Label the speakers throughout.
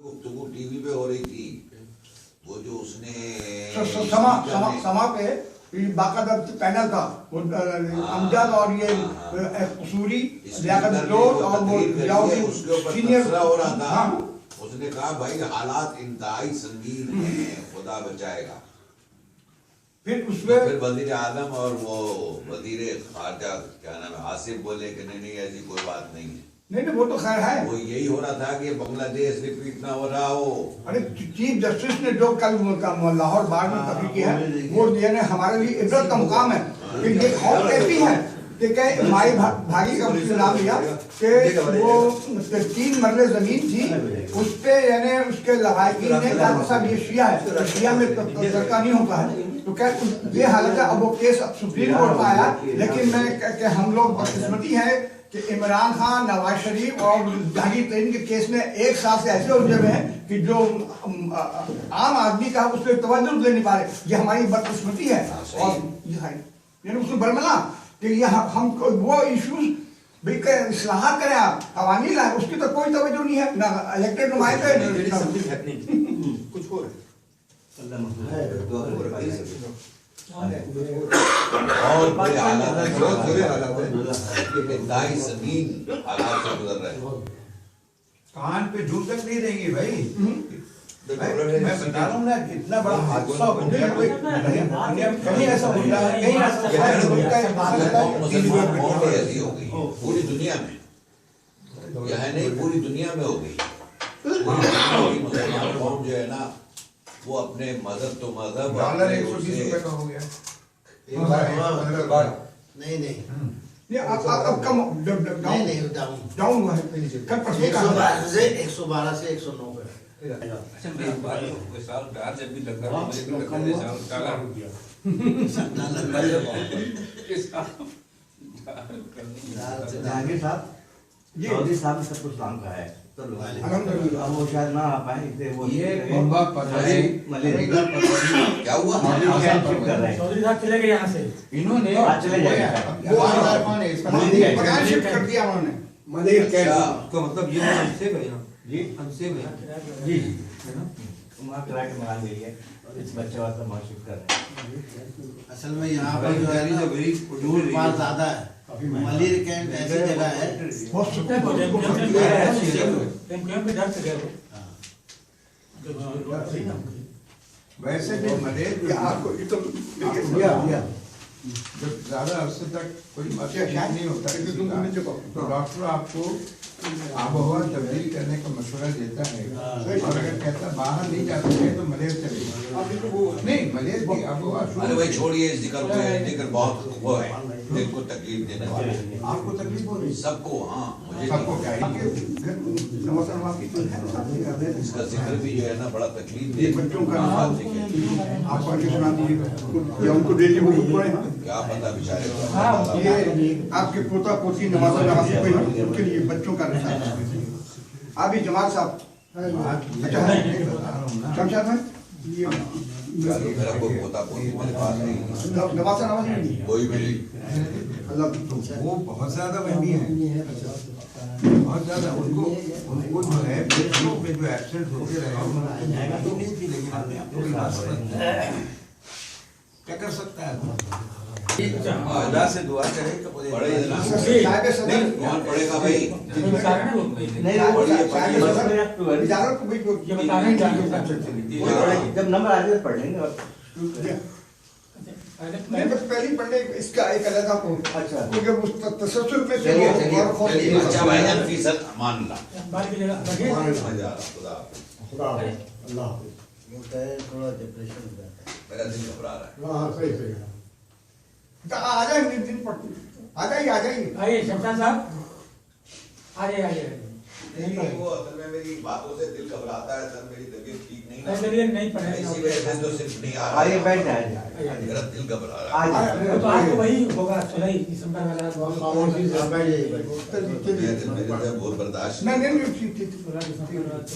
Speaker 1: गुफ्तगू टीवी पे हो रही थी, वो जो उसने
Speaker 2: समा पे बाकायदा पैनल था, अमजद और ये कसूरी, लियाकत लोग और वो
Speaker 1: सीनियर हो रहा था। उसने कहा भाई हालात इंतहाई संगीन हैं, खुदा बचाएगा।
Speaker 2: फिर उसमें
Speaker 1: फिर वजीर आजम और वो वजीर खारजा क्या नाम है आसिफ बोले कि नहीं ऐसी कोई बात नहीं है।
Speaker 2: नहीं वो तो खैर है,
Speaker 1: वो यही हो रहा था कि बांग्लादेश रिपीट ना हो रहा हो।
Speaker 2: अरे चीफ जस्टिस ने जो कल लाहौर बार में तकरीर की है वो ये हमारे लिए इज्जत का मुकाम है कि ये कौन कहती है कि माई भागी का नाम लिया कि वो 3 मरले जमीन थी, उस पे यानी उसके लवाकिन ने कहा साहब ये शिया है, तो शिया में तर्का नहीं होता है, तो क्या ये हालत है। अब वो केस सुप्रीम कोर्ट में आया, लेकिन मैं हम लोग बदकिस्मती है कि इमरान खान, नवाज शरीफ और जहांगीर तरीन के केस में एक साथ से ऐसे उलझे हुए हैं कि जो आम आदमी का उस पर तवज्जो ले नहीं पा रहे। ये हमारी बदकिस्मती है। और यानी उसमें बरमला कि ये हम वो इश्यूज भाई इस्लाहात करें, आप अवामी लाए, उसकी तो कोई तवज्जो नहीं है, ना इलेक्टेड नुमाइंदे
Speaker 3: कुछ हो
Speaker 1: और बड़े हालात इंतहाई संगीन हालात से गुजर रहे हैं।
Speaker 4: कान पे झूठ तक नहीं देंगे भाई। मैं बता रहा हूँ ना, इतना बड़ा हादसा हो गया, कहीं ऐसा होता है, कहीं
Speaker 1: ऐसी हो गई पूरी दुनिया में, यह नहीं पूरी दुनिया में हो गई। मुसलमान कौम जो है ना वो अपने मजहब तो मजहब
Speaker 4: $120 का हो गया
Speaker 5: नहीं
Speaker 2: ये अब कम डाउन हुआ है, कल परसों का
Speaker 5: 112 से 109 पे।
Speaker 6: अच्छा मैं एक बात कहूँ, इस साल प्यार जब भी लगता है मुझे भी लगता है इस साल काला हो गया।
Speaker 5: जहांगीर साहब चौधरी साहब ने सब कुछ काम कहा है, तो अब वो शायद ना आ पाए, इसलिए वो
Speaker 4: ये
Speaker 1: क्या हुआ?
Speaker 7: चौधरी साहब चले गए यहाँ से,
Speaker 4: इन्होंने
Speaker 5: चले जाएगा
Speaker 2: मकान शिफ्ट कर दिया उन्होंने।
Speaker 3: तो मतलब ये हमसे गए
Speaker 5: जी
Speaker 3: हमसे गए
Speaker 5: जी है ना, वहाँ किराए के मकान ले लिए और इस बच्चे वास्ते वहाँ शिफ्ट कर रहे हैं। असल में यहाँ पर जो है ना दूर पास ज्यादा है, मलिर कैंट ऐसी जगह है
Speaker 4: वैसे भी मलेर
Speaker 2: आपको
Speaker 4: जब ज्यादा अरसे तक कोई मसला नहीं होता है तो डॉक्टर आपको आबोहवा तब्दील करने का मशवरा देता है, और अगर कहता बाहर नहीं जा सकते तो मलेर चलेगा। नहीं मलेर की आबोहवा
Speaker 1: अरे भाई छोड़िए इस जिक्र बहुत वो है, दिल को तकलीफ देने वाला है।
Speaker 4: आपको तकलीफ हो रही है?
Speaker 1: सबको, हाँ मुझे
Speaker 4: सबको क्या है?
Speaker 1: इसका जिक्र भी जो है ना बड़ा तकलीफ
Speaker 2: ये
Speaker 1: दे
Speaker 2: बच्चों का
Speaker 1: बात है।
Speaker 2: आप पढ़ के सुना दीजिएगा या उनको डेली बुक पढ़े।
Speaker 1: क्या पता बेचारे को।
Speaker 2: हाँ ये आपके पोता पोती नमाज उनके लिए बच्चों का रिसाला। अभी जमात साहब शमशाद में ये
Speaker 1: मेरा कोई पोता पोती मेरे पास नहीं,
Speaker 2: नवाज
Speaker 1: कोई भी नहीं।
Speaker 2: अल्लाह
Speaker 4: वो बहुत ज्यादा वहमी है, बहुत ज्यादा। उनको जो है बच्चों पे जो एब्सेंट होते रहे, लेकिन क्या कर सकता है?
Speaker 3: अल्लाह से दुआ करें कि मुझे
Speaker 1: बड़े नहीं कौन पढ़ेगा भाई?
Speaker 5: जब नंबर आ जाए पढ़ लेंगे।
Speaker 2: नहीं बस पहले पढ़ने इसका एक अलग आपको
Speaker 5: अच्छा
Speaker 2: क्योंकि उस तसल्सल में से
Speaker 1: चलिए अच्छा भाईजान फीसद मान ला
Speaker 2: खुदा अल्लाह
Speaker 5: थोड़ा डिप्रेशन हो जाता है।
Speaker 1: मेरा दिल घबरा रहा है।
Speaker 2: हाँ सही सही आ जाएंगे दिन पर आ जाइए
Speaker 7: आइए शमशाद साहब, आइए
Speaker 1: नहीं वो असल में मेरी बातों से दिल घबराता है सर, मेरी तबीयत ठीक नहीं
Speaker 7: चलिए नहीं पढ़े
Speaker 1: इसी वजह से तो सिर्फ नहीं आ
Speaker 5: आइए
Speaker 1: रहा
Speaker 5: बैठ जाए,
Speaker 1: मेरा दिल घबरा रहा है।
Speaker 7: तो आज तो वही होगा 16 दिसंबर वाला।
Speaker 1: मेरे दिल से बहुत बर्दाश्त
Speaker 2: नहीं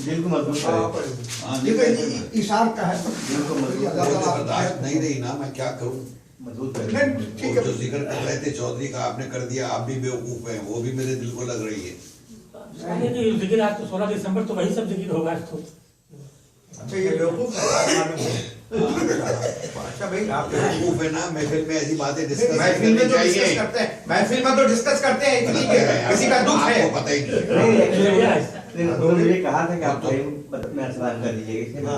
Speaker 5: दिल को मजबूत करें।
Speaker 1: हाँ
Speaker 2: ये
Speaker 1: नहीं
Speaker 2: तो इशार का है
Speaker 5: दिल को मजबूत
Speaker 1: बर्दाश्त नहीं रही ना, मैं क्या करूँ?
Speaker 5: मजबूत करें।
Speaker 2: नहीं ठीक
Speaker 1: वो
Speaker 2: है
Speaker 1: जो जिक्र कर रहे थे चौधरी का आपने कर दिया, आप भी बेवकूफ हैं, वो भी मेरे दिल को लग रही है।
Speaker 7: आगे की जिक्र आज तो 16 दिसंबर तो वही सब जिक्र होगा आज तो।
Speaker 2: अच्छा ये बेवकूफ है।
Speaker 4: अच्छा भाई आप
Speaker 1: बेवकूफ है ना, महफिल में ऐसी बातें डिस्कस
Speaker 4: महफिल में
Speaker 1: करनी
Speaker 4: तो डिस्कस
Speaker 1: चाहिए।
Speaker 4: करते हैं, महफिल में तो डिस्कस करते हैं, किसी का दुख है।
Speaker 1: आपको पता ही नहीं।
Speaker 5: तो मुझे कहा था कि आप मैं सवाल कर दीजिएगा।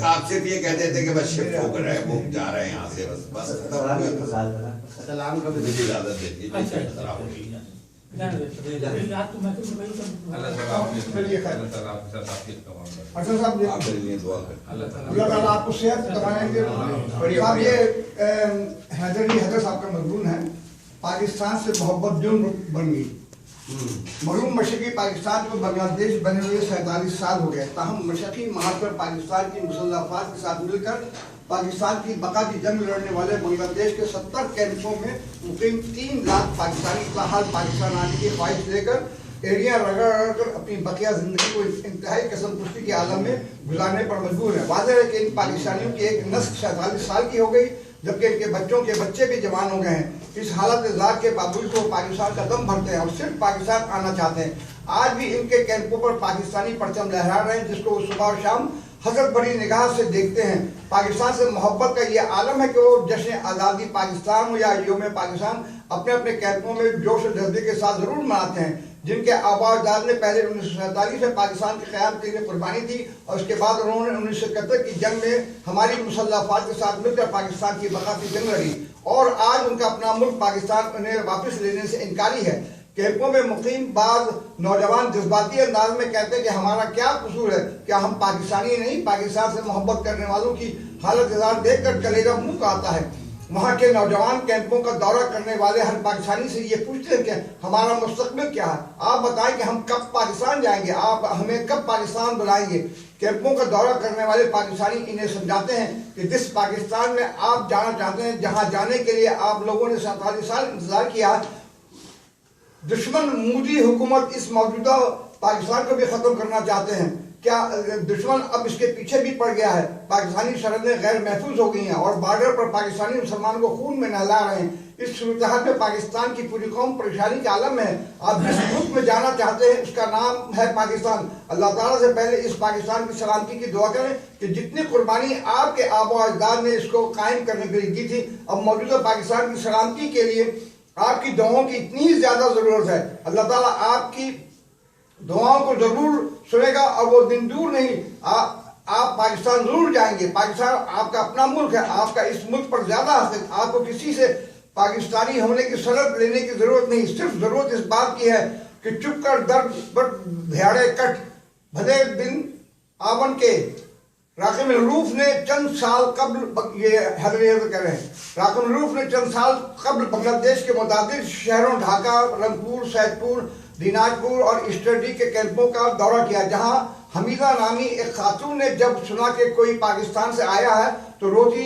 Speaker 1: आप सिर्फ ये कहते थे कि बस शिफ्ट हो कर रहे हैं, जा रहे हैं यहाँ से, बस
Speaker 5: सलाम का
Speaker 1: मुझे इजाजत दीजिए।
Speaker 7: अच्छा। आज तो मैं तो वही सब।
Speaker 6: अल्लाह ताला आपके
Speaker 2: चलिए खैर।
Speaker 6: अल्लाह ताला आपके साथ आपकी तमाम बरकत।
Speaker 2: अच्छा साहब
Speaker 1: आप मेरे लिए दुआ करें।
Speaker 6: अल्लाह ताला
Speaker 2: अल्लाह ताला आपको सेहत दवाएंगे। साहब ये हैदर साहब का मजमून है, पाकिस्तान से मोहब्बत जुर्म बन गई। मरूम मशरक़ी पाकिस्तान को बांग्लादेश बने हुए 47 साल हो गए, ताहम मशरक़ी मार्ग पर पाकिस्तान की मुसल्लह अफवाज के साथ मिलकर पाकिस्तान की बका की जंग लड़ने वाले बांग्लादेश के 70 कैंपों में मुकीम 3 लाख पाकिस्तानी हाल पाकिस्तान आने की ख्वाहिश लेकर एरिया रगड़ रगड़ कर अपनी बकिया जिंदगी को इंतहाई कसम पुष्टि के आलम में गुजारने पर मजबूर है। वाज़ेह है कि इन पाकिस्तानियों की एक नस्ल 47 साल की हो गई, जबकि इनके बच्चों के बच्चे भी जवान हो गए हैं। इस हालत ज़ात के बावजूद वो पाकिस्तान का दम भरते हैं और सिर्फ पाकिस्तान आना चाहते हैं। आज भी इनके कैंपों पर पाकिस्तानी परचम लहरा रहे हैं, जिसको वो सुबह और शाम हसरत बड़ी निगाह से देखते हैं। पाकिस्तान से मोहब्बत का ये आलम है कि वो जश्न आज़ादी पाकिस्तान हो या यौम पाकिस्तान अपने अपने कैंपों में जोश और जज्बे के साथ ज़रूर मनाते हैं। जिनके आबा अजदाद ने पहले 1947 में पाकिस्तान के क़याम के लिए कुर्बानी दी और उसके बाद उन्होंने 1971 की जंग में हमारी मुसल्लह अफवाज के साथ मिलकर पाकिस्तान की बका की जंग लड़ी और आज उनका अपना मुल्क पाकिस्तान उन्हें वापस लेने से इनकारी है। कैंपों में मुकीम बाद नौजवान जज्बाती अंदाज में कहते हैं कि हमारा क्या कसूर है, क्या हम पाकिस्तानी नहीं? पाकिस्तान से मोहब्बत करने वालों की हालत देख कर कलेजा मुँह का आता है। वहाँ के नौजवान कैंपों का दौरा करने वाले हर पाकिस्तानी से ये पूछते हैं कि हमारा मुस्तकबिल क्या है, आप बताएं कि हम कब पाकिस्तान जाएंगे, आप हमें कब पाकिस्तान बुलाएंगे। कैंपों का दौरा करने वाले पाकिस्तानी इन्हें समझाते हैं कि जिस पाकिस्तान में आप जाना चाहते हैं, जहाँ जाने के लिए आप लोगों ने 47 साल इंतजार किया, दुश्मन मोदी हुकूमत इस मौजूदा पाकिस्तान को भी खत्म करना चाहते हैं। क्या दुश्मन अब इसके पीछे भी पड़ गया है? पाकिस्तानी सरहदें गैर महफूज हो गई हैं और बॉर्डर पर पाकिस्तानी मुसलमानों को खून में नहला रहे हैं। इस सूरत में पाकिस्तान की पूरी कौम परेशानी के आलम है। आप जिस मुल्क में जाना चाहते हैं उसका नाम है पाकिस्तान। अल्लाह ताला से पहले इस पाकिस्तान की सलामती की दुआ करें कि जितनी कुर्बानी आपके आबा अजदाद ने इसको कायम करने के लिए की थी, अब मौजूदा पाकिस्तान की सलामती के लिए आपकी दुआओं की इतनी ज़्यादा ज़रूरत है। अल्लाह ताला आपकी दुआओं को जरूर सुनेगा और वो दिन दूर नहीं, आप पाकिस्तान जरूर जाएंगे। पाकिस्तान आपका अपना मुल्क है, आपका इस मुल्क पर ज्यादा हक है। आपको किसी से पाकिस्तानी होने की शर्त लेने की जरूरत नहीं, सिर्फ जरूरत इस बात की है कि चुप कर दर्द पर ध्याड़े कट भले दिन आवन के। राकिब रूफ ने चंद साल कबल, ये हैदर कह रहे हैं, राकिब रूफ ने चंद साल कबल बांग्लादेश के मुताबिक शहरों ढाका, रंगपुर, सैदपुर, दिनाजपुर और स्टडी के कैंपों का दौरा किया, जहां हमीदा नामी एक खातून ने जब सुना कि कोई पाकिस्तान से आया है तो रोटी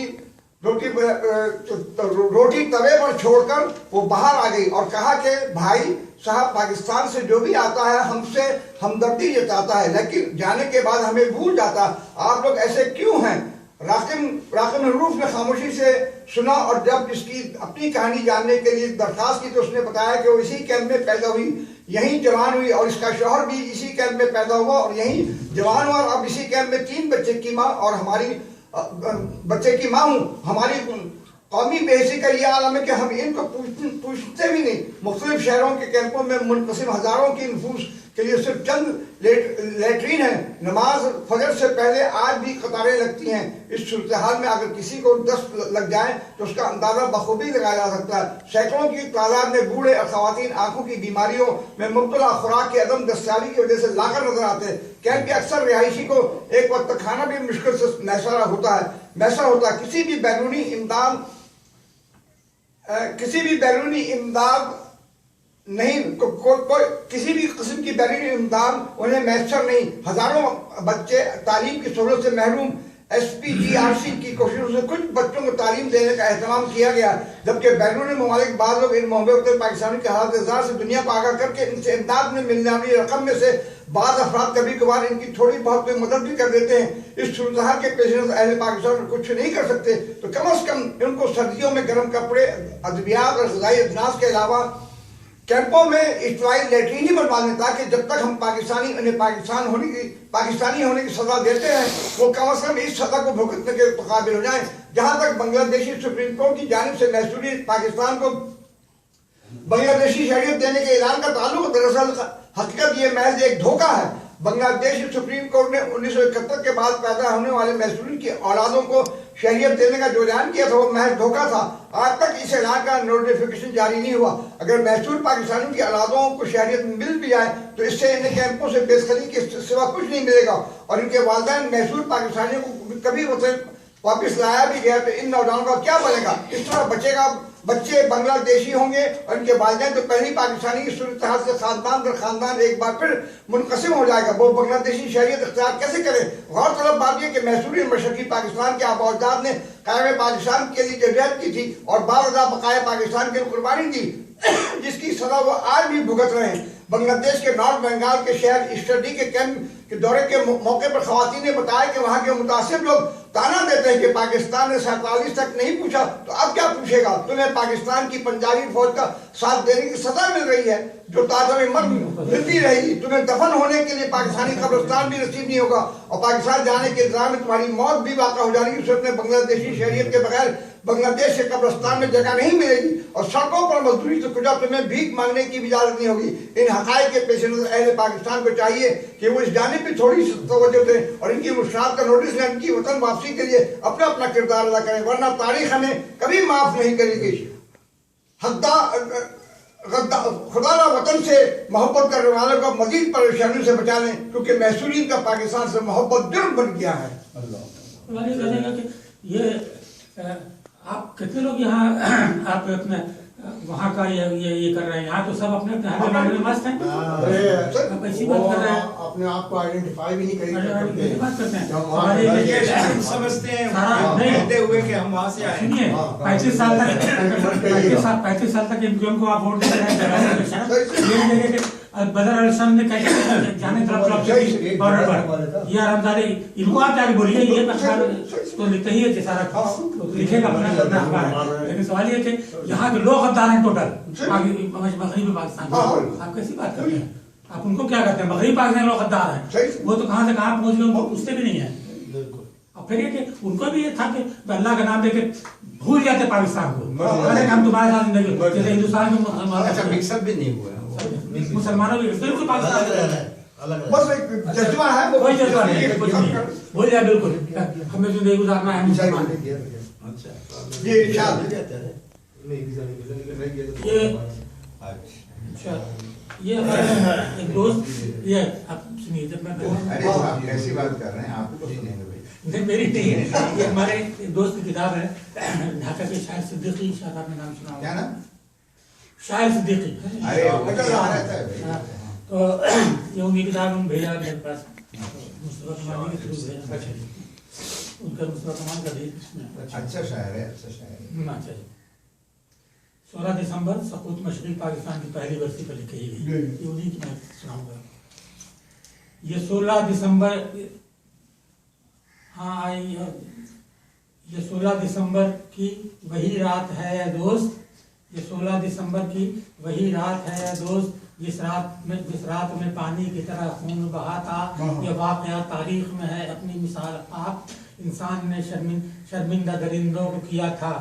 Speaker 2: तवे पर छोड़कर वो बाहर आ गई और कहा कि भाई साहब, पाकिस्तान से जो भी आता है हमसे हमदर्दी जताता है, लेकिन जाने के बाद हमें भूल जाता। आप लोग ऐसे क्यों हैं? राकिब रूफ ने खामोशी से सुना और जब इसकी अपनी कहानी जानने के लिए दरखास्त की तो उसने बताया कि वो इसी कैंप में पैदा हुई, यहीं जवान हुई और इसका शौहर भी इसी कैंप में पैदा हुआ और यहीं जवान हुआ और अब इसी कैंप में 3 बच्चे की माँ और हमारी बच्चे की माँ हूँ। हमारी कौमी बेहसी का ये आलम है कि हम इनको पूछते भी नहीं। मुख्तलिफ शहरों के कैंपों में मुनक़सिम हज़ारों की नफूस के लिए सिर्फ चंद लेटरीन है। नमाज फजर से पहले आज भी कतारें लगती हैं। इस सूरत हाल में अगर किसी को दस्त लग जाए तो उसका अंदाज़ा बखूबी लगाया जा सकता है। सैकड़ों की तादाद में बूढ़े और ख़वातीन आंखों की बीमारियों में मुब्तला, खुराक की अदम दस्तियाबी की वजह से लाकर नजर आते हैं। कैंप के अक्सर रिहायशी को एक वक्त खाना भी मुश्किल से मैसर होता है। किसी भी बैरूनी इमदाद नहीं, किसी भी किस्म की बैरूनी इमदाद उन्हें मैसर नहीं। हजारों बच्चे तालीम की सहूलत से महरूम। SPGRC की कोशिशों से कुछ बच्चों को तालीम देने का एहतमाम किया गया, जबकि बैरूनी ममालिक बाद लोग इन मोहब्बत पाकिस्तानी के हालत ज़ार से दुनिया को आगाह करके इनसे इमदाद में मिलने वाली रकम में से बाद अफराद कभी कभार इनकी थोड़ी बहुत कोई मदद भी कर देते हैं। इस सूरत के पेश नज़र अहले पाकिस्तान कुछ नहीं कर सकते तो कम अज़ कम इनको सर्दियों में गर्म कपड़े, अद्वियात और ग़िज़ाई अजनास के अलावा कैंपों में इस्लामी लेटरिन ही बनवा दें ताकि जब तक हम पाकिस्तानी उन्हें पाकिस्तानी होने की सजा देते हैं वो कम से कम इस सजा को भुगतने के काबिल हो जाए। जहां तक बांग्लादेशी सुप्रीम कोर्ट की जानिब से मैसूरी पाकिस्तान को बांग्लादेशी शरीयत देने के ऐलान का ताल्लुक, दरअसल हकीकत ये महज एक धोखा है। बांग्लादेशी सुप्रीम कोर्ट ने 1971 के बाद पैदा होने वाले मैसूरी की औलादों को शरीयत देने का जो ऐलान किया था वो महज धोखा था। आज तक इस ऐलान का नोटिफिकेशन जारी नहीं हुआ। अगर मैसूर पाकिस्तानियों की औलादों को शरीयत मिल भी जाए तो इससे इन्हें कैंपों से बेदखली के सिवा कुछ नहीं मिलेगा और इनके वालिदैन मैसूर पाकिस्तानियों को कभी वापस लाया भी गया तो इन नौजवानों का क्या बनेगा? इस तरह बचेगा बच्चे बांग्लादेशी होंगे और इनके वालिदैन तो पहली पाकिस्तानी की सूरत हाल से खानदान दर खानदान एक बार फिर मुनकसिम हो जाएगा। वो बांग्लादेशी शरीयत इख्तियार कैसे करे? गौरतलब बात यह कि मैसूरी मशरकी पाकिस्तान के आबा अजदाद ने कायम पाकिस्तान के लिए जदोजहद की थी और बावजूद बकाया पाकिस्तान की कुर्बानी दी जिसकी सजा वो आज भी भुगत रहे हैं। बांग्लादेश के नॉर्थ बंगाल के शहर स्टडी के कैंप के दौरे के मौके पर खवातीन ने बताया कि वहाँ के मुतासिब लोग ताना देते हैं कि पाकिस्तान ने 47 तक नहीं पूछा तो अब क्या पूछेगा? तुम्हें पाकिस्तान की पंजाबी फौज का साथ देने की सजा मिल रही है जो ताज़ा मर मिलती रहेगी। तुम्हें दफन होने के लिए पाकिस्तानी कब्रिस्तान भी नसीब नहीं होगा और पाकिस्तान जाने के इंतजाम में तुम्हारी मौत भी वाक़ा हो जाने की सूरत में बांग्लादेशी शरीयत के बगैर बांग्लादेश के कब्रिस्तान में जगह नहीं मिलेगी और सड़कों पर मजदूरी से खुदा तुम्हें भीख मांगने की भी इजाजत नहीं होगी। इन हक़ाइक़ के पेश नज़र अहले पाकिस्तान को चाहिए कि वो इस जानिब पे थोड़ी सी तवज्जो दें और इनकी मुश्किलात का नोटिस लें, इनकी वतन वापसी के लिए अपना अपना किरदार अदा करें, वरना तारीख हमें कभी माफ नहीं करेगी। खुदा वतन से मोहब्बत करने वालों को मजीद परेशानियों से बचा लें क्योंकि मैसूरीन का पाकिस्तान से मोहब्बत जुर्म बन गया है।
Speaker 7: ये आप कितने लोग यहाँ आप अपने वहाँ का ये कर रहे हैं? यहाँ तो सब अपने अपने हाथ में मस्त हैं। आप ऐसी बात कर रहे हैं,
Speaker 8: अपने आप को आइडेंटिफाई भी नहीं
Speaker 7: करेंगे। बात करते हैं
Speaker 8: समझते हैं
Speaker 7: कहते
Speaker 8: हुए कि हम वहाँ से आए।
Speaker 7: सुनिए 35 साल तक एमक्यूएम को आप वोट दे रहे हैं। बदर अली ने कैसे जाने तरफ बॉर्डर पर ये आरामदारी इनको आप जाके बोलिए ये तो लिखते ही है सारा तो लिखेगा अपना। लेकिन सवाल ये कि यहाँ के लोग गद्दार हैं टोटल मगरबी पाकिस्तान। आप कैसी बात करते हैं? आप उनको क्या कहते हैं? मगरबी पाकिस्तान लोग गद्दार हैं। वो तो कहाँ से कहाँ पहुँच गए उनको पूछते भी नहीं है। और फिर ये कि उनको भी ये था कि अल्लाह का नाम लेके भूल जाते पाकिस्तान को। हम तुम्हारे साथ जिंदगी जैसे हिंदुस्तान में
Speaker 3: मिक्सअप भी नहीं हुआ
Speaker 7: मुसलमानों भी बिल्कुल पाकिस्तान
Speaker 2: बस एक जज्बा है,
Speaker 7: कोई जज्बा नहीं है, कुछ नहीं बोल जाए बिल्कुल हमें जिंदगी गुजारना है मुसलमान।
Speaker 2: ये इरशाद
Speaker 7: ये एक दोस्त ये आप सुनिए जब मैं
Speaker 1: आप कैसी बात कर रहे हैं? आप कुछ नहीं है भाई,
Speaker 7: नहीं मेरी नहीं है, ये हमारे दोस्त की किताब है ढाका के शायर सिद्दीकी, शायद आपने नाम सुना
Speaker 1: क्या ना?
Speaker 7: शायर सिद्दीकी।
Speaker 1: अरे रहता है भाई।
Speaker 7: तो ये उनकी किताब हम भेजा मेरे पास मुस्तफा कमाल के थ्रू भेजा। उनका मुस्तफा कमाल का भी
Speaker 1: अच्छा शायर है, अच्छा शायर है।
Speaker 7: अच्छा जी 16 दिसंबर सकूत मशरक़ी पाकिस्तान की पहली बरसी पर लिखी गई, ये उन्हीं की मैं सुनाऊंगा। ये 16 दिसंबर हाँ ये 16 दिसंबर की वही रात है दोस्त, ये 16 दिसंबर की वही रात है दोस्त जिस रात में पानी की तरह खून बहा था। ये वाक़या तारीख में है अपनी मिसाल आप इंसान ने शर्मिंदा दरिंदों को किया था।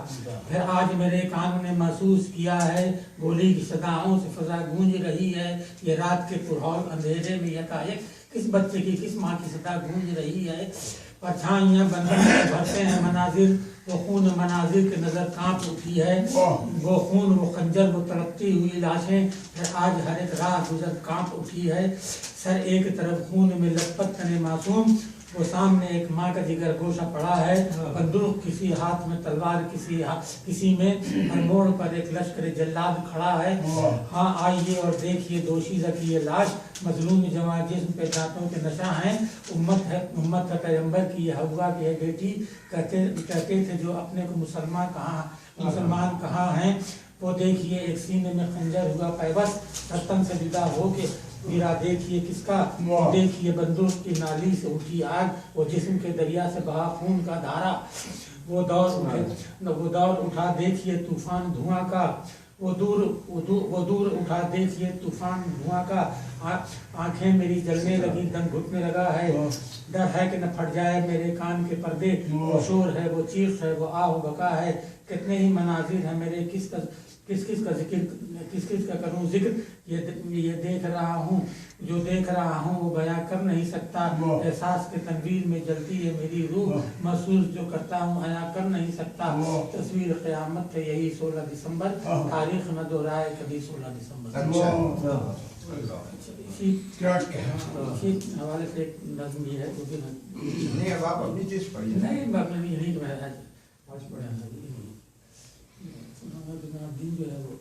Speaker 7: फिर आज मेरे कान ने महसूस किया है गोली की सदाओं से फजा गूंज रही है। ये रात के पुरहौल अंधेरे में यकायक किस बच्चे की किस माँ की सदा गूंज रही है। परछाइयाँ बंधन में भरते हैं मनाजिर, वो खून मनाजिर के नज़र कांप उठी है। वो खून वो खंजर वो तड़पती हुई लाशें, फिर आज हर एक राह गुजर कांप उठी है। सर एक तरफ खून में लथपथ तने मासूम, वो सामने एक माँ का जिगर गोशा पड़ा है। बंदूक किसी हाथ में तलवार किसी में, हर मोड़ पर एक लश्कर जल्लाद खड़ा है। हाँ आइए और देखिए दोशीज़ा की ये लाश, मजलूम जवां जिस्म पे दांतों के नशा हैं। उम्मत है पैगंबर की ये हवा की है बेटी, कहते थे जो अपने को मुसलमान कहाँ हैं। वो देखिए एक सीने में खंजर हुआ पैबस, रतन से जुदा हो के गिरा देखिए किसका। देखिए बंदूक की नाली से उठी आग, वो जिस्म के दरिया से बहा खून का धारा। वो दौर उठा देखिए तूफान धुआं का, वो दूर उठा देखिए तूफान धुआं का, आंखें मेरी जलने लगी, दम घुटने लगा है, डर है कि न फट जाए मेरे कान के पर्दे, वो शोर है, वो चीख है, वो आह बका है, कितने ही मनाजिर है मेरे, किस किस का करूं जिक्र, ये देख रहा हूँ, जो देख रहा हूँ वो बयां कर नहीं सकता, एहसास के तनवीर में जलती है मेरी रूह, महसूस जो करता हूँ अया कर नहीं सकता, तस्वीर क़यामत है यही 16 दिसंबर, तारीख न दोहराए कभी 16 दिसंबर। इसी हवाले से एक नज़्म भी है, वो भी
Speaker 4: नहीं, अब आप अपनी चीज पढ़िए।
Speaker 7: नहीं यही तो मैं आज पढ़ा दिन जो है वो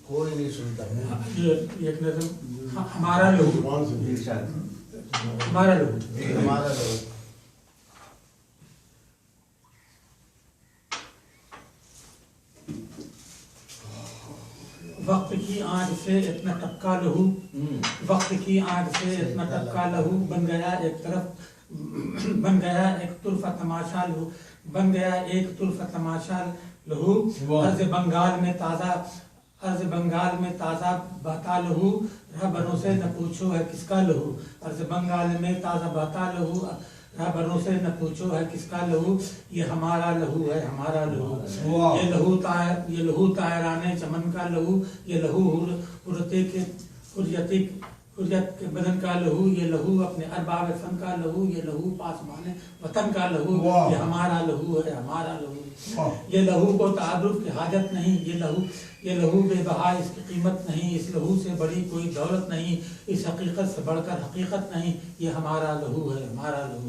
Speaker 8: कोई नहीं सुनता है।
Speaker 7: ये एक नज़म हमारा लहू, हमारा लहू,
Speaker 5: हमारा लोग
Speaker 7: वक्त की आग से इतना टपका लहू, वक्त की आग से इतना टपका लहू, बन गया एक तरफ, बन गया एक तुल्फा तमाशा लहू, बन गया एक तुल्फा तमाशा लहू, अर्ज़ बंगाल में ताज़ा बहता लहू, रहबरों से न पूछो है किसका लहू, अर्ज़ बंगाल में ताज़ा बहता लहू, रहबरों से न पूछो है किसका लहू, ये हमारा लहू है, हमारा लहू, ये लहू तायराने चमन का लहू, ये लहू हुर्रियत के बदन का लहू, ये लहू अपने अरबाब फन का लहू, ये लहू पासमाने वतन का लहू, ये हमारा लहू है, हमारा लहू, ये लहू को तारुफ की हाजत नहीं, ये लहू बेबहा इसकी कीमत नहीं, इस लहू से बड़ी कोई दौलत नहीं, इस हकीकत से बढ़कर हकीकत नहीं, ये हमारा लहू है, हमारा लहू।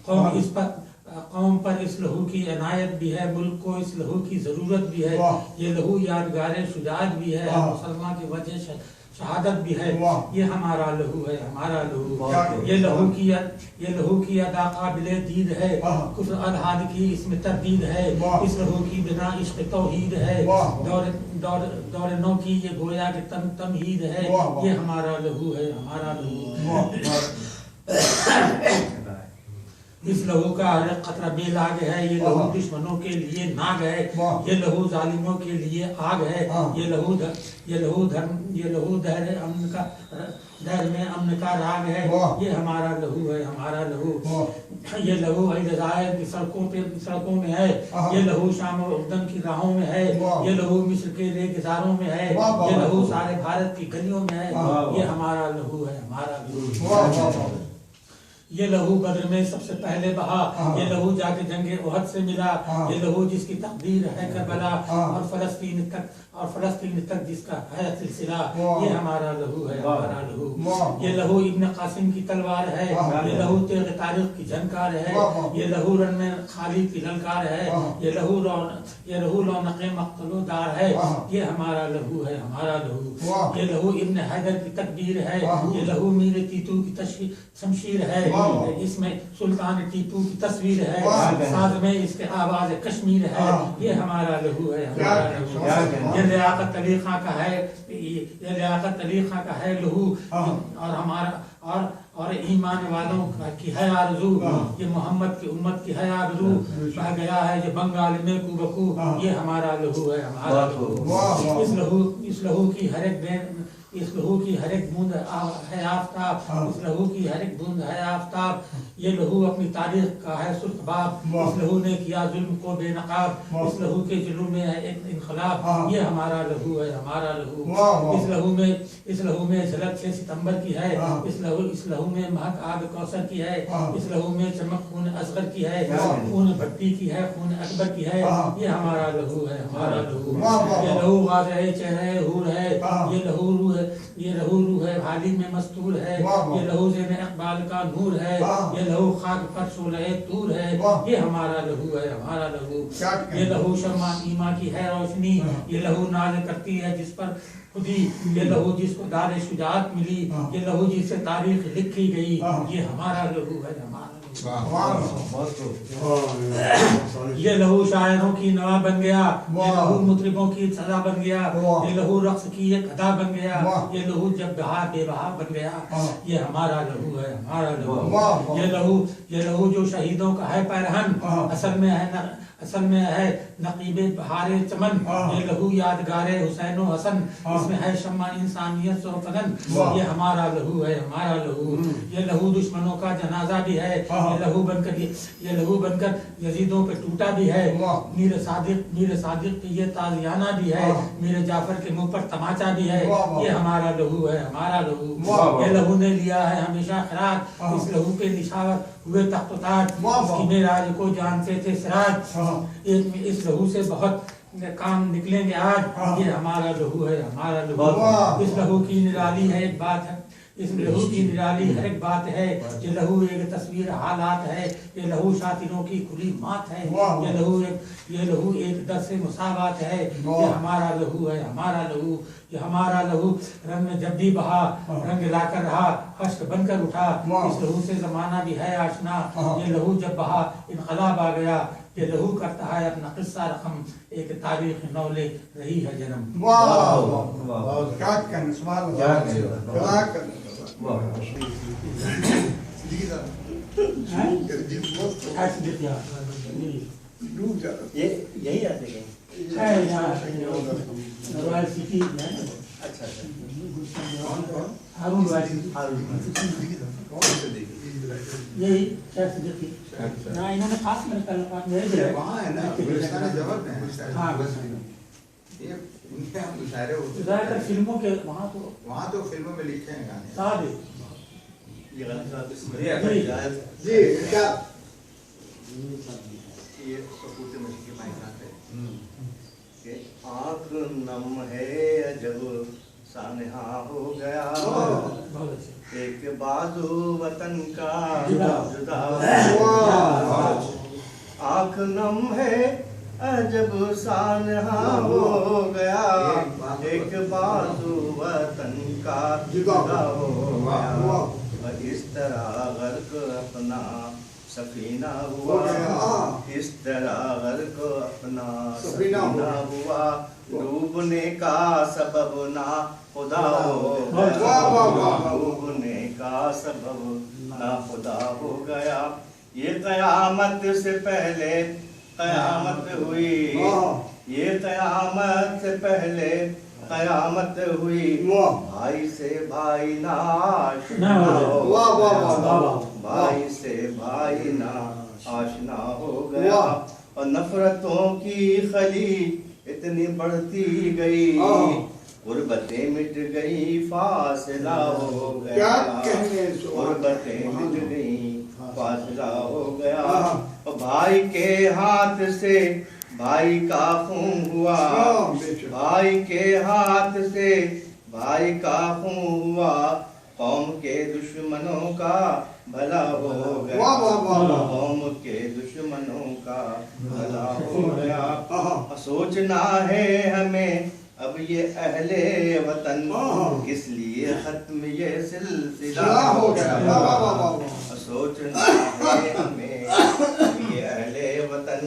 Speaker 7: कौम पर इस लहू की इनायत भी है, मुल्क को इस लहू की जरूरत भी है, ये लहू यादगार शुजाअत भी है, मुसलमान की वजह शहादत भी है, ये हमारा लहू है, हमारा लहू, ये लहू की अदा काबिले दीद है, कुफ्र अलहाद की इसमें तरदीद है, इस लहू की बिना इश्क तौहीद है, दौर नौ की ये गोया के तमहीद है, ये हमारा लहू है, हमारा लहू। इस लहू का हर कतरा बेलाग है, ये लहू दुश्मनों के लिए नाग है, ये लहू जालिमों के लिए आग है, ये लहू धैर्य में अमन का राग है, ये हमारा लहू है, हमारा लहू, ये लहू अलजायर की सड़कों में है, ये लहू शाम और उर्दन की राहों में है, ये लहू मिस्र के रेगिस्तानों में है, ये लहू सारे भारत की गलियों में है, ये हमारा लहू है, हमारा लहू। ये लहू बद्र में सबसे पहले बहा, ये लहू जाके जंगे उहद से मिला, ये लहू जिसकी तकदीर है करबला, और फलस्तीन तक जिसका है सिलसिला, ये हमारा लहू है, हमारा लहू। ये लहू इब्न कासिम की तलवार है, ये लहू तेग तारीख की झनकार है, ये लहू रन में खालिद की ललकार है, ये लहू रौनक मख्तलुदार है, ये हमारा लहू है, हमारा लहू। ये लहू इब्न हैदर की तकदीर है, ये लहू मीर तीतू की शमशीर है, इसमें सुल्तान टीपू की तस्वीर है, साथ में इसके आवाज कश्मीर है, ये हमारा लहू है, हमारा लहू। ये लियाकत अली खां का है, ये लियाकत अली खां का है लहू, और हमारा और ईमान वालों की है आरज़ू, ये मोहम्मद की उम्मत की है आरज़ू, कहा गया है ये बंगाल में कुबकू, ये हमारा लहू है, हमारा लहू। इस लहू की हर एक बूंद है आफताब, इस लहू की हर एक बूंद है आफताब, ये लहू अपनी तारीख का है सुर्ख बाब, इस लहू ने किया जुल्म को बेनकाब, इस लहू के जुल्म में है एक इनकलाब, ये हमारा लहू है, हमारा लहू। इस लहू में झलक 6 सितंबर की है, इस लहू में महक आग कौसर की है, इस लहू में चमक खून असगर की है, खून भट्टी की है, खून अकबर की है, ये हमारा लहू है, हमारा लहू। ये लहू वाज़े चेहरे हूर है, ये लहू रूह है हाली में मस्तूर है, ये लहू ज़ेन इक़बाल का नूर है, ये लहू खाक पर शोले तूर है, ये हमारा लहू है, हमारा लहू। ये लहू शर्मा ईमा की है रोशनी, ये लहू नाज करती है जिस पर खुदी, ये लहू जिसको दारे शुजाअत मिली, ये लहू जिससे तारीख लिखी गई, ये हमारा लहू है, हमारा लहू। ये लहू शायरों की नवा बन गया, ये
Speaker 2: वाह।
Speaker 7: लहू मुतरिबों की सदा बन गया,
Speaker 2: वाह।
Speaker 7: ये लहू रक्स की एक अदा बन गया,
Speaker 2: वाह।
Speaker 7: ये लहू जब बहा बेबहा बन गया,
Speaker 2: हाँ।
Speaker 7: ये हमारा लहू है, हमारा लहू।
Speaker 2: वाह, वाह।
Speaker 7: ये लहू जो शहीदों का है पैरहन,
Speaker 2: हाँ।
Speaker 7: असल में है नकीबे बहारे चमन,
Speaker 2: हाँ।
Speaker 7: ये लहू यादगारे हुसैन व हसन,
Speaker 2: हाँ।
Speaker 7: इसमें है शम्मा इंसानियत और फगन,
Speaker 2: वाह।
Speaker 7: ये हमारा लहू है, हमारा लहू। ये लहू दुश्मनों का जनाजा भी है,
Speaker 2: हाँ।
Speaker 7: ये लहू बनकर यजीदों पे टूटा भी है,
Speaker 2: वाह।
Speaker 7: मीर सादिक पे ये ताजियाना भी है,
Speaker 2: वाह।
Speaker 7: मीर जाफर के मुंह पर तमाचा भी है,
Speaker 2: वाह, वाह।
Speaker 7: ये हमारा लहू है, हमारा लहू।
Speaker 2: वाह।
Speaker 7: ये लहू ने लिया है हमेशा खराज,
Speaker 2: हाँ।
Speaker 7: इस लहू पे निछावर हुए तख्त ताज,
Speaker 2: वाह, वाह।
Speaker 7: इसकी मेराज को जानते थे सिराज,
Speaker 2: हाँ।
Speaker 7: इस लहू से बहुत काम निकलेंगे आज,
Speaker 2: हाँ।
Speaker 7: ये हमारा लहू है, हमारा लहू।
Speaker 2: वाह।
Speaker 7: इस लहू की निराली है एक बात है, इस लहू की निराली हर एक बात है, ये लहू एक तस्वीर हालात है, ये लहू शातिरों की खुली मात है,
Speaker 2: वाह।
Speaker 7: ये लहू एक दर से मुसावात है,
Speaker 2: वाह।
Speaker 7: ये हमारा लहू है, हमारा लहू। ये हमारा लहू रंग में जब भी बहा, रंग लाकर रहा, हश्क बनकर उठा,
Speaker 2: वाह।
Speaker 7: इस लहू से जमाना भी है आशना,
Speaker 2: हाँ।
Speaker 7: ये लहू जब बहा इनकलाब आ गया, ये लहू करता है अपना किस्सा रकम, एक तारीख नौ ले रही है जन्म।
Speaker 2: वाह
Speaker 3: वाह।
Speaker 2: वाह, क्या कहने, सुभान अल्लाह,
Speaker 3: क्या कहने।
Speaker 2: क्या कहने।
Speaker 7: ऐसे देते हैं।
Speaker 2: डूब जाता
Speaker 5: ये यही आते हैं।
Speaker 7: है यहाँ रॉयल सिटी है ना?
Speaker 5: अच्छा अच्छा।
Speaker 7: हारून रॉयल सिटी, यही कैसे देखिए ना, इन्होंने खास मेरे कल मेरे दिए
Speaker 3: वहाँ है ना, गुलिस्तान जबर में है।
Speaker 7: हाँ,
Speaker 3: ये उनके यहाँ मुशायरे होते
Speaker 7: ज्यादातर
Speaker 3: हैं।
Speaker 7: फिल्मों के वहाँ तो
Speaker 3: वहाँ तो फिल्मों में लिखे हैं गाने।
Speaker 7: सादे
Speaker 5: ये गलत बात इसमें
Speaker 7: जी।
Speaker 2: जी क्या
Speaker 5: ये कपूर के मछली के मायकात है कि आँख नम है अजब सानहा हो गया,
Speaker 7: बहुत अच्छे।
Speaker 5: एक बाजू वतन का
Speaker 7: जुदा।
Speaker 5: जुदा
Speaker 2: वाह।
Speaker 5: आँख नम है अजब सानहा हो गया, एक बाजू वतन का
Speaker 2: जुदा
Speaker 5: जुदा हो गया,
Speaker 2: वाह।
Speaker 5: और इस तरह गर्क अपना सफीना
Speaker 2: हो गया।
Speaker 5: हुआ, इस तरह गर्क अपना
Speaker 2: सफीना
Speaker 5: सफीना हुआ, डूबने का सबब ना खुदा हो
Speaker 2: वाह, वाह, वाह, वाह।
Speaker 5: डूबने का सबब ना खुदा हो गया, ये कयामत से पहले कयामत हुई, ये कयामत से पहले कयामत हुई,
Speaker 2: वाह।
Speaker 5: भाई से भाई ना आशना
Speaker 7: वाह,
Speaker 5: हो
Speaker 2: वाह, वाह, वाह,
Speaker 5: गया,
Speaker 2: वाह।
Speaker 5: भाई से भाई ना आशना हो गया,
Speaker 2: वाह।
Speaker 5: और नफरतों की खली इतनी बढ़ती गई, गुर्बतें मिट गई फासला हो गया,
Speaker 2: क्या कहने,
Speaker 5: गुर्बतें मिट गई फासला हो गया,
Speaker 2: हाँ।
Speaker 5: और भाई के हाथ से भाई का खून हुआ,
Speaker 2: हाँ, बेशक।
Speaker 5: भाई के हाथ से भाई का खून हुआ, कौम के दुश्मनों का भला हो गया,
Speaker 2: वाह, वाह, वाह, वाह।
Speaker 5: कौम के दुश्मनों का भला हो गया,
Speaker 2: हाँ।
Speaker 5: सोचना है हमें अब ये अहले वतन,
Speaker 2: हाँ।
Speaker 5: किस लिए खत्म ये सिलसिला
Speaker 2: सिला हो गया, वाह, वाह, वाह, वाह, वाह।
Speaker 5: सोचना है हमें अब ये अहले वतन,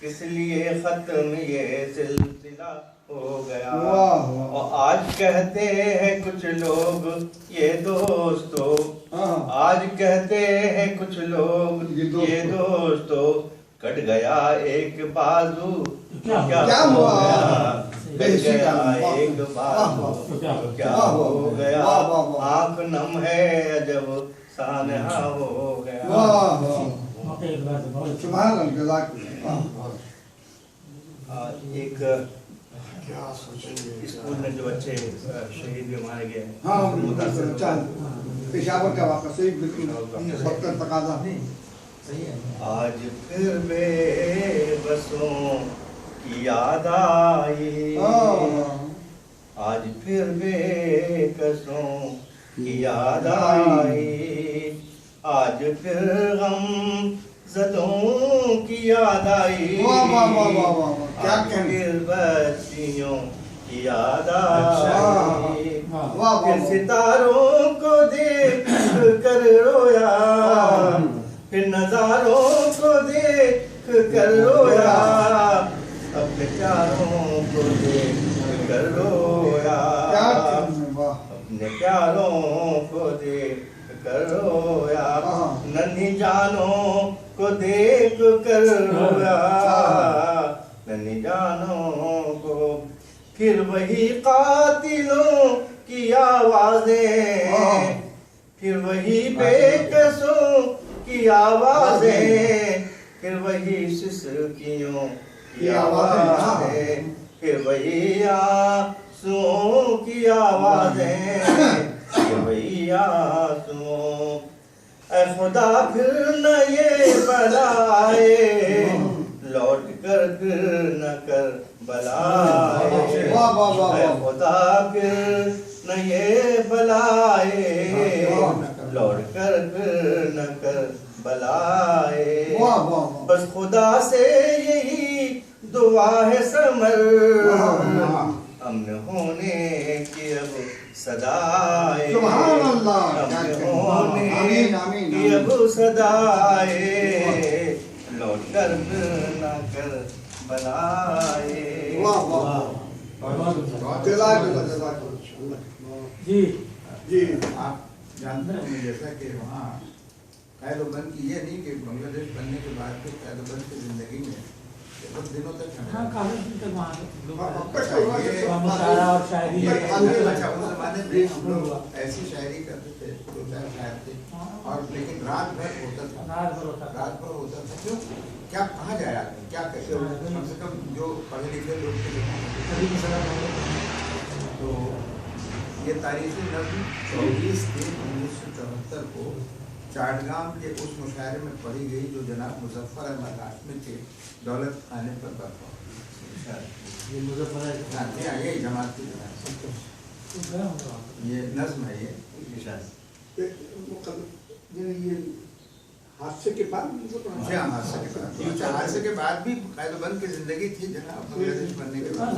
Speaker 5: किस लिए खत्म ये सिलसिला हो गया,
Speaker 2: वाह, वाह।
Speaker 5: और आज कहते हैं कुछ लोग ये दोस्तों,
Speaker 2: हाँ।
Speaker 5: आज कहते हैं कुछ लोग ये दोस्तों, कट गया एक बाजू
Speaker 2: क्या हुआ?
Speaker 5: कट गया एक बाजू क्या हो गया,
Speaker 2: वाह, वाह, वाह।
Speaker 5: आँख नम है जब सानहा हो गया।
Speaker 2: वाह, वाह। सुभान अल्लाह,
Speaker 5: एक स्कूल में जो बच्चे शहीद भी मारे गए हैं,
Speaker 2: हाँ,
Speaker 5: मुतासिर
Speaker 2: चल पेशावर का वापस सही बिल्कुल वक्त तकाजा।
Speaker 5: आज फिर बेबसों की याद आई, आज फिर बेकसों की याद आई, आज फिर गम ज़दों की याद आई,
Speaker 2: वाह, वाह, वाह, वाह, वाह, वाह। क्या
Speaker 5: आज
Speaker 2: कहने।
Speaker 5: फिर बच्चियों की याद
Speaker 2: अच्छा।
Speaker 5: आई,
Speaker 2: वाह, वाह,
Speaker 5: फिर
Speaker 2: वाह।
Speaker 5: सितारों को देख कर रोया, پھر نظاروں کو دیکھ کر رویا اپنے پیاروں کو دیکھ کر رویا اپنے پیاروں کو دیکھ کر رویا ننھی جانوں کو دیکھ کر رویا ننھی جانوں کو پھر وہی قاتلوں کی آوازیں پھر وہی بے کسوں کی آوازیں پھر وہی سسکیوں کی آوازیں پھر وہی آنسوؤں کی آوازیں پھر وہی آنسوؤں اے خدا پھر نہ یہ بلائے لوٹ کر پھر نہ کر بلائے اے خدا پھر نہ یہ بلائے لوٹ کر پھر نہ کر بلائے بس خدا سے یہی دعا ہے ثمر امن ہونے کی اب صدائے امن ہونے کی اب صدائے لوٹ کر پھر نہ کر بلائے
Speaker 7: جی
Speaker 2: جی
Speaker 3: آپ جانتے ہیں جیسا کہ وہاں قید و بند کی یہ نہیں کہ بنگلہ دیش بننے کے بعد پھر قید و بند کی زندگی میں کچھ دنوں تک
Speaker 7: ہاں کافی دن تک وہاں
Speaker 3: مشاعرہ
Speaker 7: اور شاعری
Speaker 3: اچھا اس زمانے میں ہم لوگ ایسی شاعری کرتے تھے دو چار شاعر تھے اور لیکن رات بھر ہوتا تھا رات بھر ہوتا تھا کیوں کیا کہاں جائے آدمی کیا کہتے کم سے کم جو پڑھے لکھے لوگ تھے تو یہ تاریخی نظم 24/3/1974 کو چاٹگام کے اس مشاعرے میں پڑھی گئی جو جناب مظفر احمد ہاشمی کے دولت خانے پر برپا
Speaker 5: یہ مظفر
Speaker 3: یہ جماعت کی یہ نظم ہے یہ
Speaker 2: حادثے کے بعد
Speaker 3: جی ہاں حادثے کے بعد بھی قید و بند کی زندگی تھی جناب بنگلہ دیش بننے کے بعد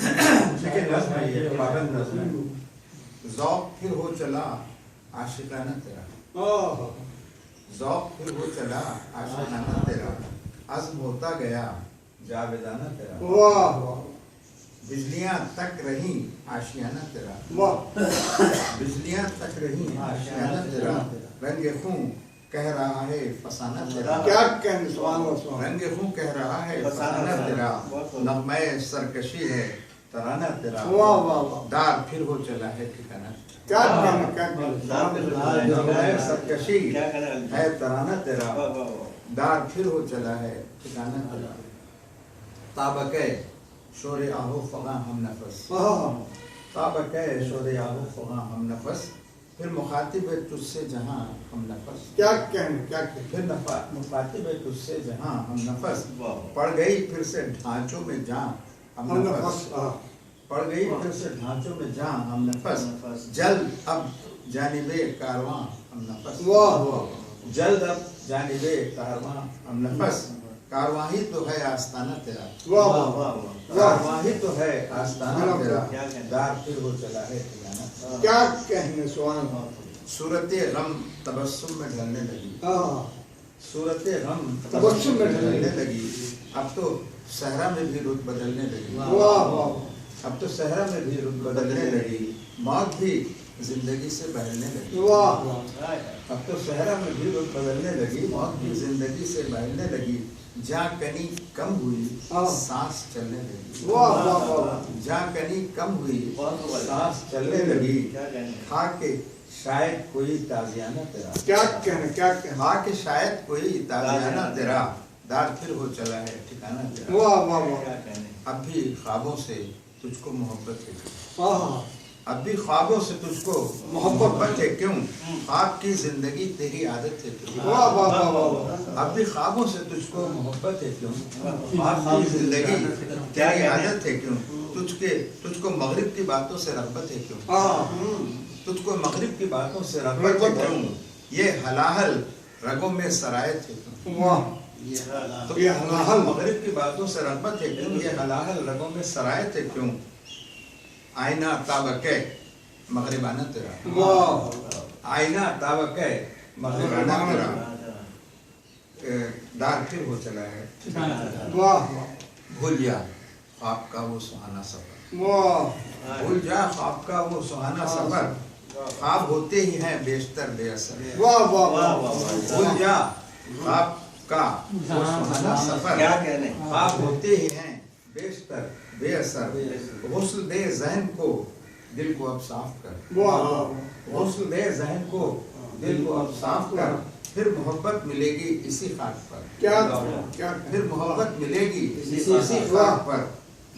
Speaker 3: لیکن نظم ہے یہ پابند نظم ہے ذوق پھر ہو چلا عاشقانہ تیرا ذوق پھر ہو چلا عاشقانہ تیرا عزم ہوتا گیا جاویدانہ تیرا بجلیاں تک رہی آشیانہ تیرا بجلیاں تک رہی آشیانہ تیرا رنگ خون کہہ رہا ہے فسانہ تیرا
Speaker 2: کیا کہنے سبحان
Speaker 3: رنگ خون کہہ رہا ہے فسانہ تیرا نغمہ سرکشی ہے ترانہ تیرا دار پھر ہو چلا ہے ٹھکانہ
Speaker 2: کیا کہنے
Speaker 3: نغمہ سرکشی ہے ترانہ تیرا دار پھر ہو چلا ہے ٹھکانہ تیرا تابکے شور آہو فغاں ہم نفس تابکے شور آہو فغاں ہم نفس پھر مخاطب ہے تجھ سے جہاں ہم نفس
Speaker 2: کیا کہنے کیا
Speaker 3: پھر مخاطب ہے تجھ سے جہاں ہم نفس پڑ گئی پھر سے ڈھانچوں میں جہاں ہم نفس پڑ گئی پھر سے ڈھانچوں میں جہاں ہم نفس جلد اب جانب کارواں ہم نفس جلد اب جانب کارواں ہم نفس کارواں ہی تو ہے آستانہ تیرا کارواں ہی تو ہے آستانہ تیرا دار پھر ہو چلا ہے ٹھکانہ
Speaker 2: کیا کہنے سوال
Speaker 3: صورت غم تبسم میں ڈھلنے لگی صورت غم
Speaker 2: تبسم میں
Speaker 3: ڈھلنے لگی اب تو صحرا میں بھی رت بدلنے لگی اب تو صحرا میں بھی رت بدلنے لگی موت بھی زندگی سے بہلنے لگی اب تو صحرا میں بھی رت بدلنے لگی موت بھی زندگی سے بہلنے لگی جہاں کنی کم ہوئی سانس چلنے لگی جہاں کنی کم ہوئی سانس چلنے لگی کھا کے شاید کوئی تازیانہ تیرا
Speaker 2: کیا کہنے کیا کہنے
Speaker 3: کھا کے شاید کوئی تازیانہ تیرا دار پھر ہو چلا ہے ٹھکانہ تیرا اب بھی خوابوں سے تجھ کو محبت ہے اب بھی خوابوں سے تجھ کو محبت ہے کیوں خواب کی زندگی تیری عادت ہے کیوں اب بھی خوابوں سے تجھ کو محبت ہے کیوں خواب کی زندگی تیری عادت ہے کیوں تجھ کو مغرب کی باتوں سے رغبت ہے کیوں تجھ کو مغرب کی باتوں سے رغبت ہے کیوں یہ ہلاہل رگوں میں سرایت ہے کیوں مغرب کی باتوں سے رغبت ہے کیوں یہ ہلاہل رگوں میں سرایت ہے کیوں آئینہ تابکے مغربانہ تیرا آئینہ تابکے मगरिबाना तेरा दार फिर हो चला है।
Speaker 2: वाह
Speaker 3: भूल जा ख्वाब का वो सुहाना सफर,
Speaker 2: वाह
Speaker 3: भूल जा ख्वाब का वो सुहाना सफर, ख्वाब होते ही हैं बेशतर बेअसर।
Speaker 2: वाह वाह वाह
Speaker 3: भूल जा ख्वाब का वो सुहाना सफर,
Speaker 5: क्या कहने,
Speaker 3: ख्वाब होते ही हैं बेशतर बेअसर। गुस्ल दे ज़हन को दिल को अब साफ कर,
Speaker 2: वाह
Speaker 3: गुस्ल दे ज़हन को दिल को अब साफ कर, फिर मोहब्बत मिलेगी इसी खाक पर।
Speaker 2: क्या क्या
Speaker 3: फिर मोहब्बत मिलेगी इसी खाक पर,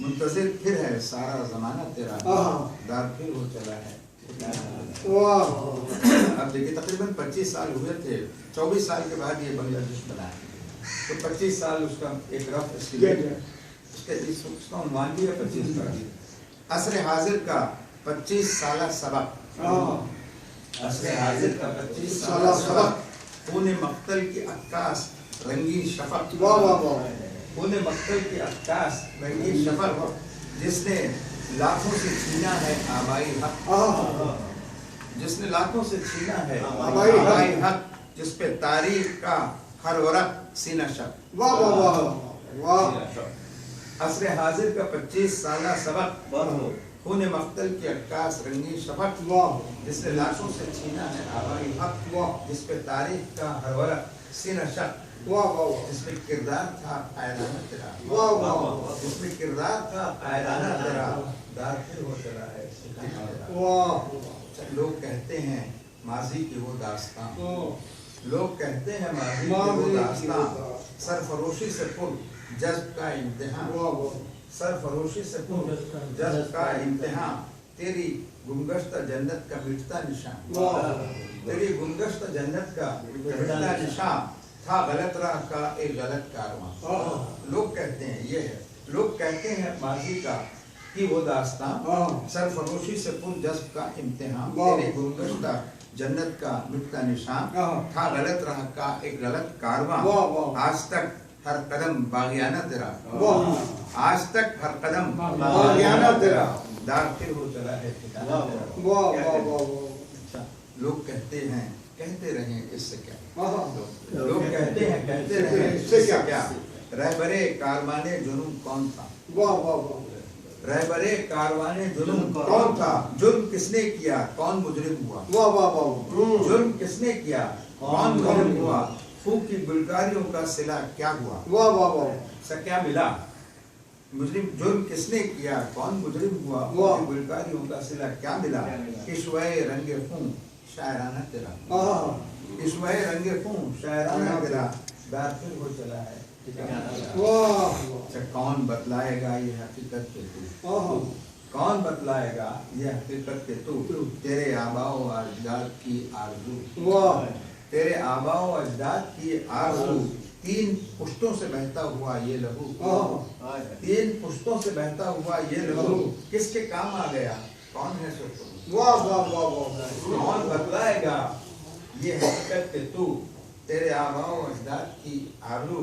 Speaker 3: मुंतज़िर फिर है सारा ज़माना तेरा, दार फिर हो चला है।
Speaker 2: वाह
Speaker 3: अब देखिए तकरीबन 25 साल हुए थे, 24 साल के बाद ये बांग्लादेश बना है, तो 25 साल उसका एक रफ एस्टीमेट है। उसका उन्वान भी है 25 का। असर हाजिर का 25 साला सबक, असर हाजिर का 25 साला सबक, खूने मक्तल की अक्कास रंगीन शफक,
Speaker 2: वाह वाह वाह
Speaker 3: खूने मक्तल की अक्कास रंगीन शफक, जिसने लाखों से छीना है आबाई हक, जिसने लाखों से छीना है आबाई हक, जिस पे तारीख का हर वरक सीना शक।
Speaker 2: वाह वाह वाह वाह
Speaker 3: असर हाजिर का 25 साला सबक, खूने मक्तल की अक्कास रंगीन शफक,
Speaker 2: वाह
Speaker 3: जिसने लाशों से छीना है आबाई हक, वाह जिस पे तारीख का हर वरक सीना शक,
Speaker 2: वाह वाह
Speaker 3: जिसमें किरदार था कायराना तेरा,
Speaker 2: वाह वाह
Speaker 3: जिसमें किरदार था कायराना तेरा, दार फिर हो चला है।
Speaker 2: वाह
Speaker 3: लोग कहते हैं माजी की वो दास्तान, लोग कहते हैं माजी की वो दास्तान, सरफरोशी से पुर जज्ब का इम्तिहान, सरफरोशी से पुर जज्ब का इम्तिहान, तेरी गुमगश्त जन्नत का मिटता निशान, तेरी गुमगश्त जन्नत का मिटता निशान, था गलत राह का एक गलत कारवां। लोग कहते हैं ये है, लोग कहते हैं माजी का कि वो दास्तान, सरफरोशी से पुर जज्ब का इम्तिहान, तेरी गुमगश्ता जन्नत का मिटता निशान, था गलत राह का एक गलत कारवां, आज तक हर कदम बागियाना तेरा, आज तक हर कदम बागियाना तेरा, दार फिर हो चला है ठिकाना तेरा।
Speaker 2: वाह वाह वाह
Speaker 3: लोग कहते हैं कहते रहें इससे क्या, लोग कहते हैं कहते रहें इससे क्या, रहबरे कारवाने जुनून कौन था,
Speaker 2: वाह वाह वाह
Speaker 3: रहबरे कारवाने जुल्म कौन था, जुल्म किसने किया कौन मुजरिम हुआ,
Speaker 2: वाह वाह वाह
Speaker 3: जुल्म किसने किया कौन मुजरिम हुआ, खूब की गुलकारियों का सिला क्या हुआ,
Speaker 2: वाह वाह वाह
Speaker 3: सा क्या मिला, मुजरिम जुल्म किसने किया कौन मुजरिम हुआ, खूब की गुलकारियों का सिला क्या मिला, इश्वाए रंगे खून शायराना तेरा, इश्वाए रंगे खून शायराना तेरा, दार फिर हो चला है।
Speaker 2: वाह
Speaker 3: कौन बतलाएगा ये हकीकत के तू, कौन बतलाएगा ये हकीकत के तू, तेरे आबाओ अजदाद की आरज़ू,
Speaker 2: वाह
Speaker 3: तेरे आबाओ अजदाद की आरज़ू, 3 पुश्तों से बहता हुआ ये लहू, 3 पुश्तों से बहता हुआ ये लहू, किसके काम आ गया कौन है सो,
Speaker 2: वाह वाह वाह वाह
Speaker 3: कौन बतलाएगा ये हकीकत के तू, तेरे आबाओ अजदाद की आरज़ू,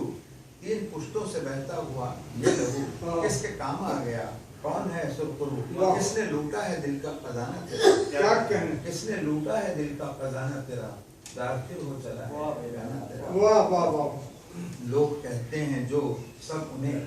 Speaker 3: 3 पुश्तों से बहता हुआ ये लहू, किसके काम आ गया कौन है सुरखरू, किसने लूटा है दिल का खजाना तेरा,
Speaker 2: क्या कहने,
Speaker 3: किसने लूटा है दिल का खजाना तेरा, दाखिल हो चला है गाना तेरा।
Speaker 2: वाह वाह वाह
Speaker 3: लोग कहते हैं जो सब उन्हें